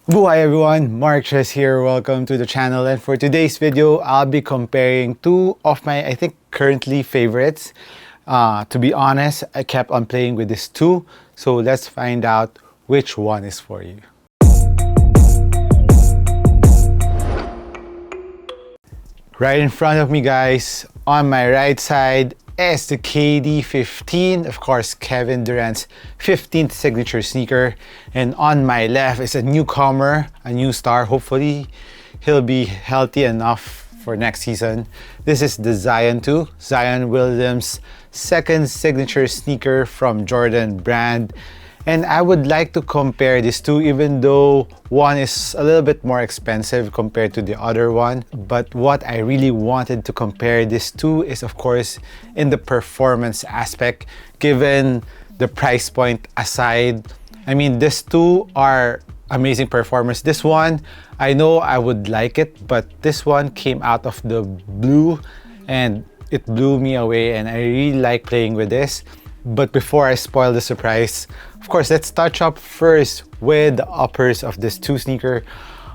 Hi everyone, MARKCHES here. Welcome to the channel, and for today's video, I'll be comparing two of my, currently favorites. To be honest, I kept on playing with these two, so let's find out which one is for you. Right in front of me, guys, on my right side is the KD15, of course, Kevin Durant's 15th signature sneaker. And on my left is a newcomer, a new star. Hopefully, he'll be healthy enough for next season. This is the Zion 2, Zion Williams' second signature sneaker from Jordan brand. And I would like to compare these two, even though one is a little bit more expensive compared to the other one. But what I really wanted to compare these two is, of course, in the performance aspect, given the price point aside. I mean, these two are amazing performers. This one, I know I would like it, but this one came out of the blue and it blew me away, and I really like playing with this. But before I spoil the surprise, of course, let's touch up first with the uppers of this two sneaker.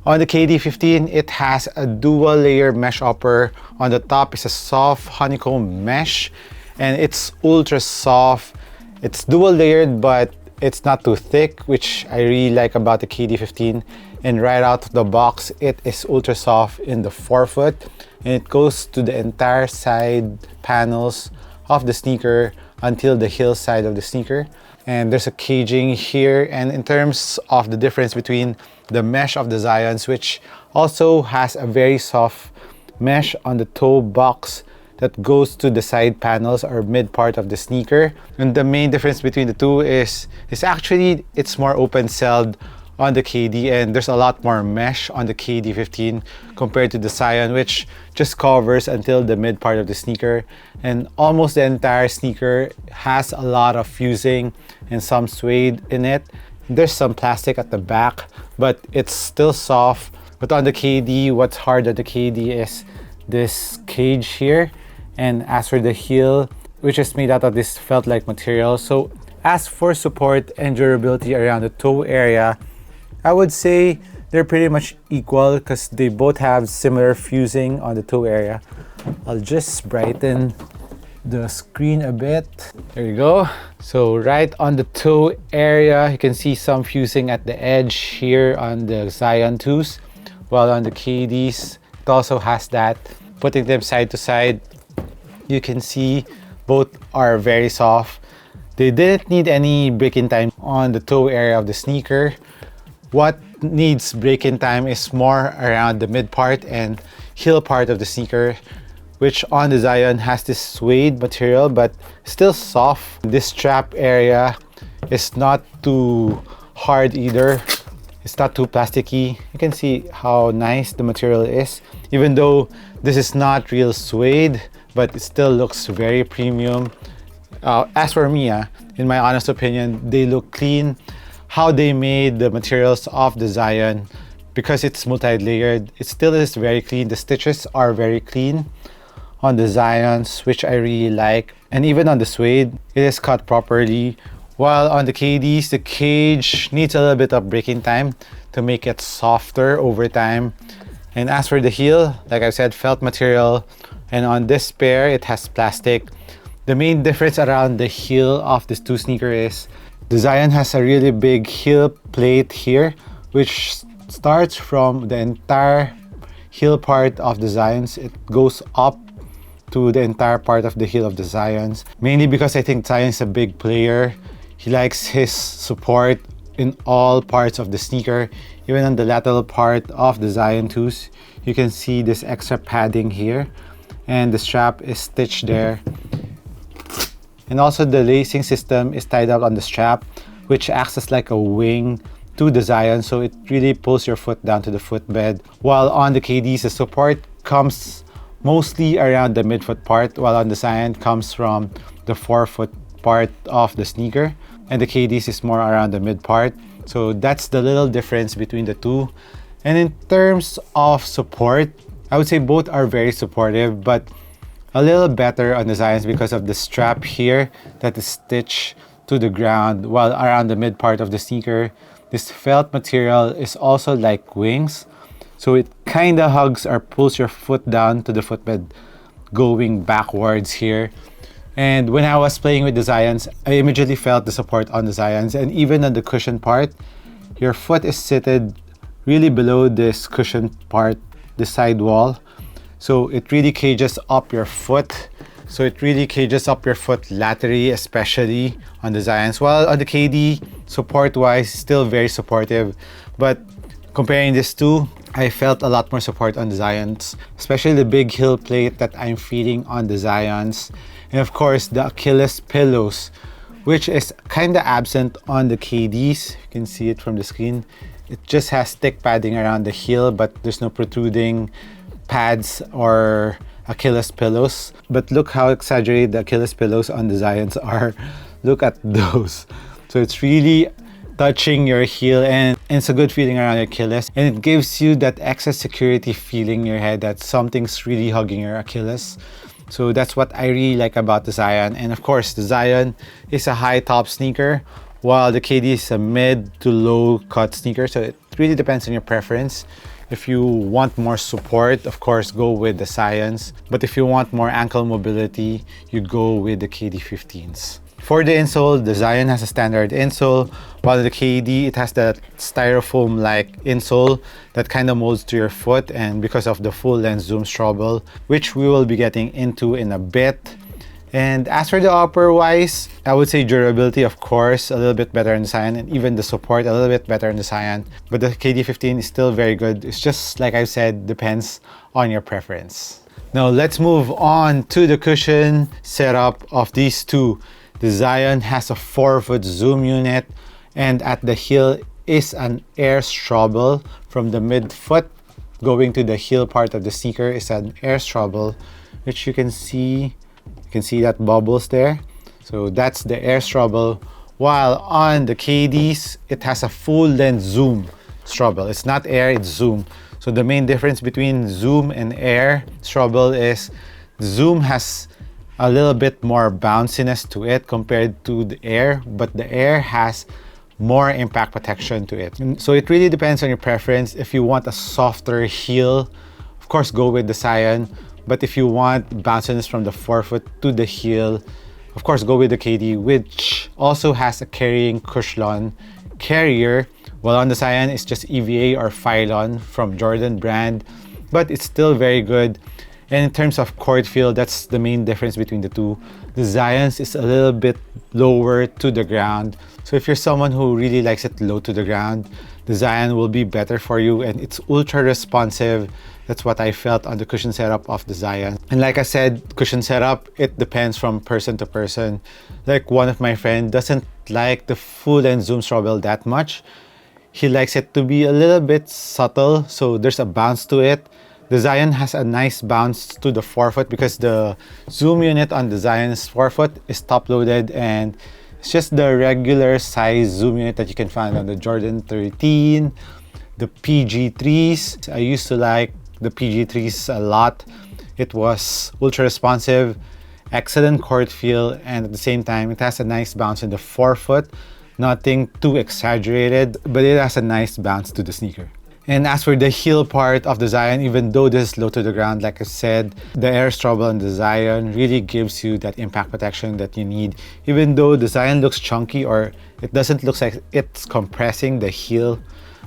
On the KD15, it has a dual layer mesh upper. On the top is a soft honeycomb mesh, and it's ultra soft. It's dual layered, but it's not too thick, which I really like about the KD15. And right out of the box, it is ultra soft in the forefoot, and it goes to the entire side panels of the sneaker until the heel side of the sneaker. And there's a caging here. And in terms of the difference between the mesh of the Zions, which also has a very soft mesh on the toe box that goes to the side panels or mid part of the sneaker. And the main difference between the two is actually it's more open-celled on the KD, and there's a lot more mesh on the KD15 compared to the Zion, which just covers until the mid part of the sneaker. And almost the entire sneaker has a lot of fusing and some suede in it. There's some plastic at the back, but it's still soft. But on the KD, what's hard on the KD is this cage here. And as for the heel, which is made out of this felt-like material. So as for support and durability around the toe area, I would say they're pretty much equal because they both have similar fusing on the toe area. I'll just brighten the screen a bit. There you go. So right on the toe area, you can see some fusing at the edge here on the Zion 2s, while on the KDs, it also has that. Putting them side to side, you can see both are very soft. They didn't need any break-in time on the toe area of the sneaker. What needs break-in time is more around the mid part and heel part of the sneaker, which on the Zion has this suede material but still soft. This strap area is not too hard either. It's not too plasticky. You can see how nice the material is, even though this is not real suede, but it still looks very premium. As for me, in my honest opinion, they look clean. How they made the materials of the Zion, because it's multi-layered, it still is very clean. The stitches are very clean on the Zions, which I really like. And even on the suede, it is cut properly. While on the KDs, the cage needs a little bit of break-in time to make it softer over time. And as for the heel, like I said, felt material. And on this pair, it has plastic. The main difference around the heel of this two sneaker is the Zion has a really big heel plate here, which starts from the entire heel part of the Zions. It goes up to the entire part of the heel of the Zions. Mainly because I think Zion is a big player. He likes his support in all parts of the sneaker. Even on the lateral part of the Zion 2s, you can see this extra padding here. And the strap is stitched there. And also the lacing system is tied up on the strap, which acts as like a wing to the Zion, so it really pulls your foot down to the footbed. While on the KDs, the support comes mostly around the midfoot part, while on the Zion comes from the forefoot part of the sneaker. And the KDs is more around the mid part. So that's the little difference between the two. And in terms of support, I would say both are very supportive, but a little better on the Zions because of the strap here that is stitched to the ground, while around the mid part of the sneaker, this felt material is also like wings. So it kind of hugs or pulls your foot down to the footbed going backwards here. And when I was playing with the Zions, I immediately felt the support on the Zions. And even on the cushion part, your foot is seated really below this cushion part, the side wall. So it really cages up your foot. So it really cages up your foot laterally, especially on the Zions. While on the KD, support-wise, still very supportive. But comparing these two, I felt a lot more support on the Zions, especially the big heel plate that I'm feeling on the Zions. And of course, the Achilles pillows, which is kind of absent on the KDs. You can see it from the screen. It just has thick padding around the heel, but there's no protruding pads or Achilles pillows. But look how exaggerated the Achilles pillows on the Zions are. Look at those. So it's really touching your heel, and it's a good feeling around your Achilles, and it gives you that excess security feeling in your head that something's really hugging your Achilles. So that's what I really like about the Zion. And of course, the Zion is a high top sneaker, while the KD is a mid to low cut sneaker. So it really depends on your preference. If you want more support, of course, go with the Zions. But if you want more ankle mobility, you go with the KD15s. For the insole, the Zion has a standard insole, while the KD, it has that styrofoam-like insole that kind of molds to your foot, and because of the full-length Zoom Strobel, which we will be getting into in a bit. And as for the upper-wise, I would say durability, of course, a little bit better in the Zion, and even the support, a little bit better in the Zion. But the KD15 is still very good. It's just, like I said, depends on your preference. Now, let's move on to the cushion setup of these two. The Zion has a 4-foot Zoom unit, and at the heel is an air Strobel. From the midfoot going to the heel part of the sneaker is an air Strobel, which you can see. You can see that bubbles there. So that's the air Strobel. While on the KDs, it has a full-length Zoom Strobel. It's not air, it's Zoom. So the main difference between Zoom and air Strobel is Zoom has a little bit more bounciness to it compared to the air, but the air has more impact protection to it. And so it really depends on your preference. If you want a softer heel, of course, go with the Zion. But if you want bounciness from the forefoot to the heel, of course, go with the KD, which also has a carrying cushion carrier. While on the Zion, it's just EVA or Phylon from Jordan brand, but it's still very good. And in terms of court feel, that's the main difference between the two. The Zions is a little bit lower to the ground. So if you're someone who really likes it low to the ground, the Zion will be better for you, and it's ultra responsive. That's what I felt on the cushion setup of the Zion. And like I said, cushion setup, it depends from person to person. Like one of my friends doesn't like the full-length Zoom Strobel that much. He likes it to be a little bit subtle, so there's a bounce to it. The Zion has a nice bounce to the forefoot because the Zoom unit on the Zion's forefoot is top-loaded, and it's just the regular size Zoom unit that you can find on the Jordan 13, the PG3s. I used to like the PG3s a lot. It was ultra responsive, excellent court feel, and at the same time, it has a nice bounce in the forefoot. Nothing too exaggerated, but it has a nice bounce to the sneaker. And as for the heel part of the Zion, even though this is low to the ground, like I said, the air Strobel on the Zion really gives you that impact protection that you need. Even though the Zion looks chunky, or it doesn't look like it's compressing the heel,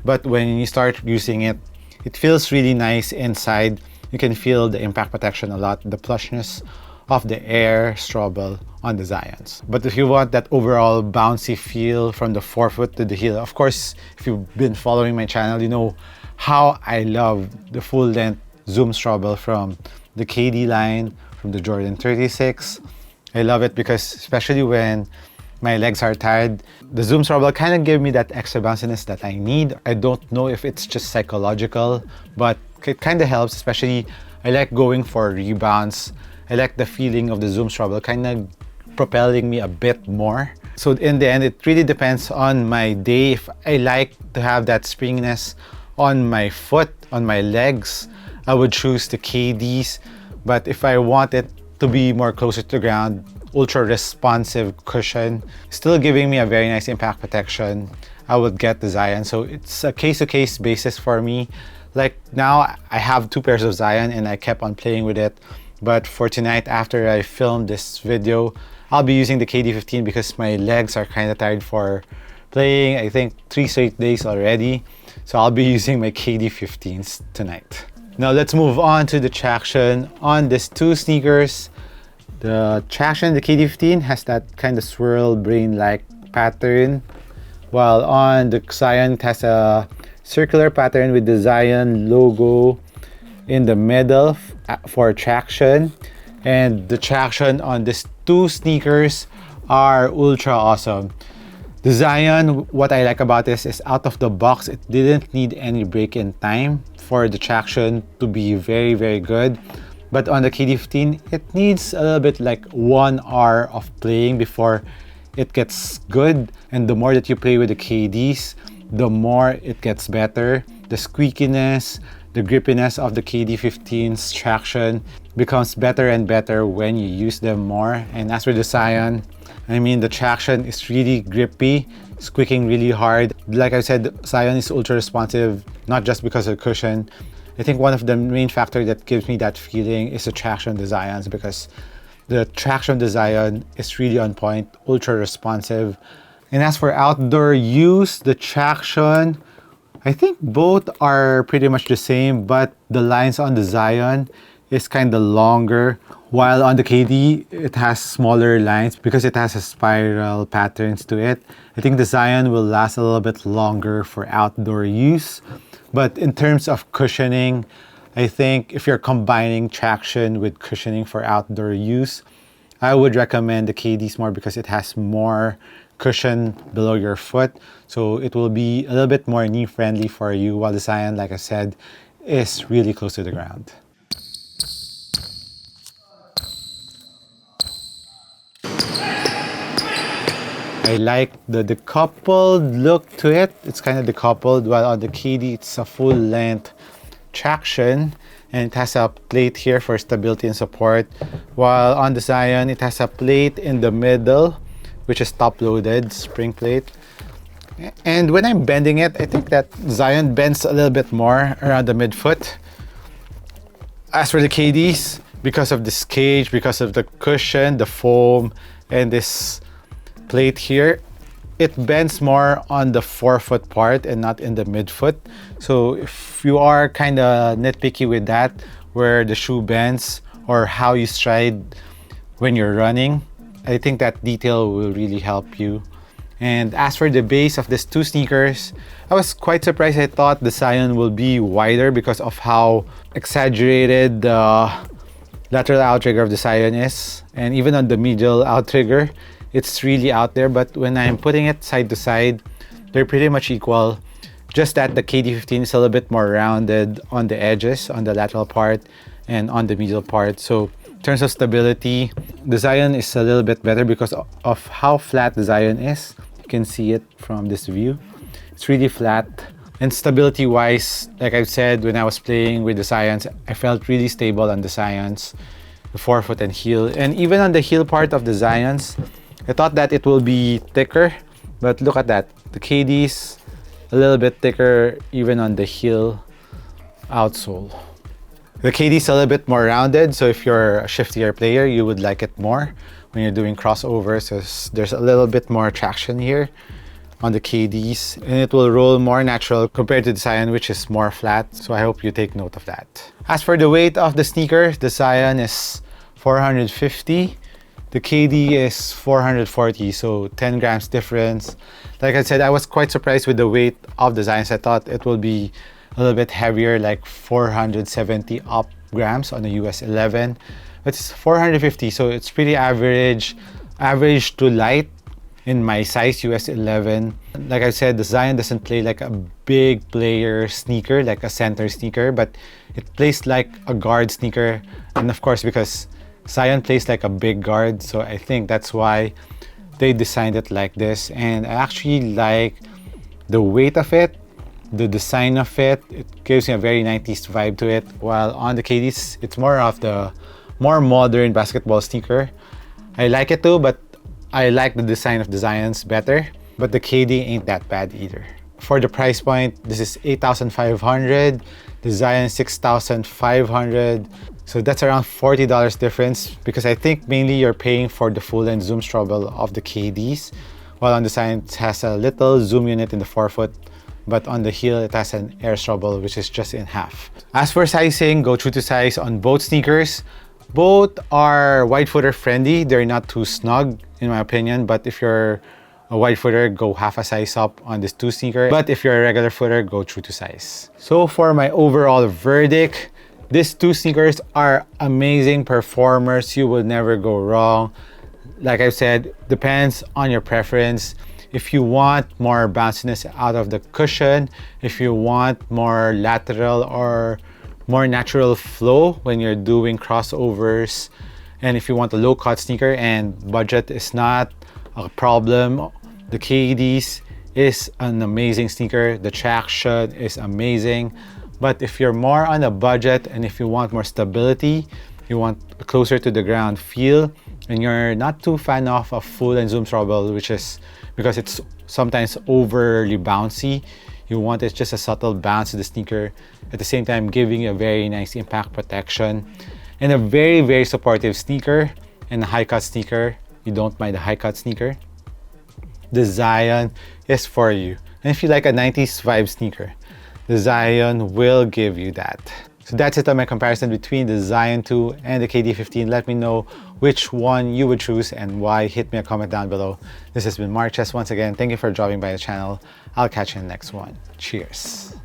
but when you start using it, it feels really nice inside. You can feel the impact protection a lot, the plushness of the air Strobel on the Zions. But if you want that overall bouncy feel from the forefoot to the heel, of course, if you've been following my channel, you know how I love the full-length Zoom Strobel from the KD line, from the Jordan 36. I love it because especially when my legs are tired, the Zoom Strobel kind of gave me that extra bounciness that I need. I don't know if it's just psychological, but it kind of helps, especially I like going for rebounds. I like the feeling of the Zoom Strobel kind of propelling me a bit more. So in the end, it really depends on my day. If I like to have that springiness on my foot, on my legs, I would choose the KDs. But if I want it to be more closer to the ground, ultra responsive cushion, still giving me a very nice impact protection, I would get the Zion. So it's a case-to-case basis for me. Like now, I have 2 pairs of Zion and I kept on playing with it. But for tonight, after I filmed this video, I'll be using the KD15 because my legs are kind of tired for playing, I think, 3 straight days already. So I'll be using my KD15s tonight. Now let's move on to the traction on these 2 sneakers. The traction, the KD15 has that kind of swirl brain-like pattern, while on the Zion it has a circular pattern with the Zion logo in the middle for traction. And the traction on these 2 sneakers are ultra awesome. The Zion, what I like about this is out of the box, it didn't need any break-in time for the traction to be very, very good. But on the KD15, it needs a little bit like 1 hour of playing before it gets good. And the more that you play with the KDs, the more it gets better. The squeakiness, the grippiness of the KD15's traction becomes better and better when you use them more. And as for the Zion, I mean, the traction is really grippy, squeaking really hard. Like I said, Zion is ultra responsive, not just because of the cushion. I think one of the main factors that gives me that feeling is the traction of the Zions, because the traction of the Zion is really on point, ultra responsive. And as for outdoor use, the traction, I think both are pretty much the same, but the lines on the Zion is kind of longer, while on the KD, it has smaller lines because it has a spiral patterns to it. I think the Zion will last a little bit longer for outdoor use. But in terms of cushioning, I think if you're combining traction with cushioning for outdoor use, I would recommend the KDs more because it has more cushion below your foot. So it will be a little bit more knee-friendly for you, while the Zion, like I said, is really close to the ground. I like the decoupled look to it. It's kind of decoupled, while on the KD, it's a full-length traction. And it has a plate here for stability and support. While on the Zion, it has a plate in the middle, which is top-loaded, spring plate. And when I'm bending it, I think that Zion bends a little bit more around the midfoot. As for the KDs, because of this cage, because of the cushion, the foam, and this plate here, it bends more on the forefoot part and not in the midfoot. So if you are kind of nitpicky with that, where the shoe bends or how you stride when you're running, I think that detail will really help you. And as for the base of these 2 sneakers, I was quite surprised. I thought the Zion will be wider because of how exaggerated the lateral outrigger of the Zion is. And even on the medial outrigger, it's really out there. But when I'm putting it side to side, they're pretty much equal. Just that the KD15 is a little bit more rounded on the edges, on the lateral part, and on the medial part. So in terms of stability, the Zion is a little bit better because of how flat the Zion is. You can see it from this view. It's really flat. And stability-wise, like I've said, when I was playing with the Zions, I felt really stable on the Zions, the forefoot and heel. And even on the heel part of the Zions, I thought that it will be thicker, but look at that. The KD's a little bit thicker even on the heel outsole. The KD's a little bit more rounded, so if you're a shiftier player, you would like it more when you're doing crossovers. So there's a little bit more traction here on the KDs, and it will roll more natural compared to the Zion, which is more flat. So I hope you take note of that. As for the weight of the sneaker, the Zion is 450. The KD is 440, so 10 grams difference. Like I said, I was quite surprised with the weight of the Zions. I thought it would be a little bit heavier, like 470 up grams on the US 11. But it's 450, so it's pretty average to light in my size US 11. Like I said, the Zion doesn't play like a big player sneaker, like a center sneaker, but it plays like a guard sneaker. And of course, because Zion plays like a big guard, so I think that's why they designed it like this. And I actually like the weight of it, the design of it. It gives me a very 90s vibe to it. While on the KDs, it's more of the more modern basketball sneaker. I like it too, but I like the design of the Zions better. but the KD ain't that bad either. For the price point, this is 8,500, the Zion 6,500. So that's around $40 difference, because I think mainly you're paying for the full-length zoom strobel of the KDs, while on the side it has a little zoom unit in the forefoot, but on the heel it has an air strobel, which is just in half. As for sizing, go true to size on both sneakers. Both are wide footer friendly. They're not too snug in my opinion, but if you're a wide footer, go half a size up on this two sneaker. But if you're a regular footer, go true to size. So for my overall verdict, these two sneakers are amazing performers. You will never go wrong. Like I said, depends on your preference. If you want more bounciness out of the cushion, if you want more lateral or more natural flow when you're doing crossovers, and if you want a low cut sneaker and budget is not a problem, the KDs is an amazing sneaker. The traction is amazing. But if you're more on a budget and if you want more stability, you want a closer to the ground feel, and you're not too fan of a full and zoom strobel, which is because it's sometimes overly bouncy. You want it just a subtle bounce to the sneaker, at the same time giving you a very nice impact protection and a very, very supportive sneaker and a high cut sneaker. You don't mind a high cut sneaker, the Zion is for you. And if you like a 90s vibe sneaker, the Zion will give you that. So that's it on my comparison between the Zion 2 and the KD15. Let me know which one you would choose and why. Hit me a comment down below. This has been MARKCHES once again. Thank you for dropping by the channel. I'll catch you in the next one. Cheers.